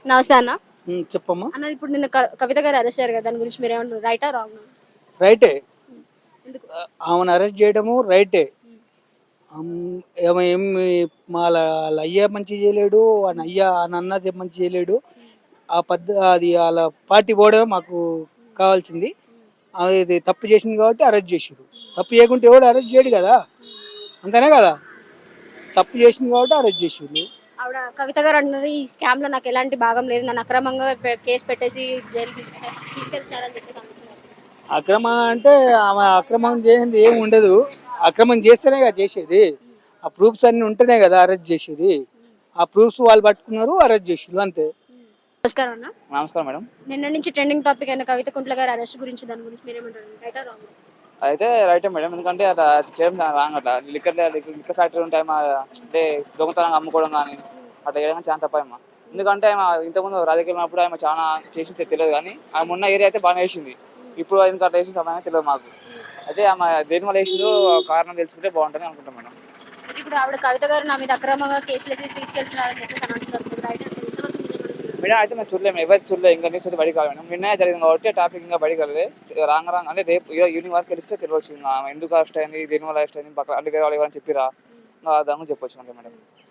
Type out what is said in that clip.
నమస్తే అన్న. చెప్పమ్మా. అన్న ఇప్పుడు నిన్న కవిత గారు అరెస్ట్ అయ్యారు కదా, దాని గురించి మీరు ఏమంటారు? రైటా రాంగ్? రైటే. ఎందుకు? ఆమెను అరెస్ట్ చేయడము రైటే. ఏమి వాళ్ళ అయ్య మంచి చేయలేడు, ఆయన అయ్య ఆయన అన్నది మంచి చేయలేడు. అది వాళ్ళ పార్టీ పోవడమే మాకు కావాల్సింది. ఇది తప్పు చేసింది కాబట్టి అరెస్ట్ చేసారు. తప్పు చేయకుంటే ఎవడు అరెస్ట్ చేయడు కదా, అంతేనే కదా. తప్పు చేసింది కాబట్టి అరెస్ట్ చేసారు. ఆవిడ కవిత గారు అన్నారు, ఈ స్కామ్ లో నాకు ఎలాంటి భాగం లేదు, నన్ను అక్రమంగా కేసు పెట్టేసి జైలు తీసుకెళ్తారని చెప్పేసి అంటున్నారు. అక్రమం అంటే ఆమె అక్రమం చేసింది ఏమి ఉండదు. అక్రమం చేస్తేనే కదా చేసేది. ఆ ప్రూఫ్స్ అన్ని ఉంటేనే కదా అరెస్ట్ చేసేది. ఆ ప్రూఫ్స్ వాళ్ళు పట్టుకున్నారు, అరెస్ట్ చేసారు, అంతే. నమస్కారం అన్న. నమస్కారం మేడం. నిన్న నుంచి ట్రెండింగ్ టాపిక్ అయిన కవిత కుంట్ల గారి అరెస్ట్ గురించి, దాని గురించి మీరు ఏమంటారు? రైటా రాంగ్? అయితే రైటే మేడం, ఎందుకంటే అట్లా చేయడం రాంగ్. అట్లా లిక్కర్ ఫ్యాక్టరీ ఉంటాయి అంటే దొంగతనంగా అమ్ముకోవడం కానీ అట్లా చేయడం చాలా తప్పమ్మా. ఎందుకంటే ఆమె ఇంతకుముందు రాజకీయాలు ఉన్నప్పుడు ఆమె చాలా చేసి తెలియదు, కానీ ఆమె ఉన్న ఏరియా అయితే బాగా వేసింది. ఇప్పుడు ఇంకా అట్లా వేసిన సమయం తెలియదు మాకు. అయితే ఆమె దేని వల్ల వేసిందో కారణం తెలుసుకుంటే బాగుంటుంది అనుకుంటాం మేడం. ఇప్పుడు ఆవిడ కవిత గారు నా మీద అక్రమంగా కేసులు వేసి తీసుకెళ్తున్నారని చెప్పేసి అని అంటున్నారు. రైట్ ఎంతవరకు నిజమని? మేడం అయితే మేము చూడలేము, ఎవరు చూడలేదు, ఇంకా న్యూస్ అయితే బయట కాదు మేడం. నిన్నే జరిగింది కాబట్టి టాపిక్ ఇంకా బయట కాలేదు. రాంగ్ అంటే రేపు ఈవినింగ్ వరకు తెలిస్తే తెలియవచ్చు. ఎందుకు అరెస్ట్ అయింది, దేని వల్ల అరెస్ట్ అయింది, పక్కన అంటే వేరే వాళ్ళు ఎవరైనా చెప్పిరా దాని గురించి చెప్పొచ్చు అంతే మేడం.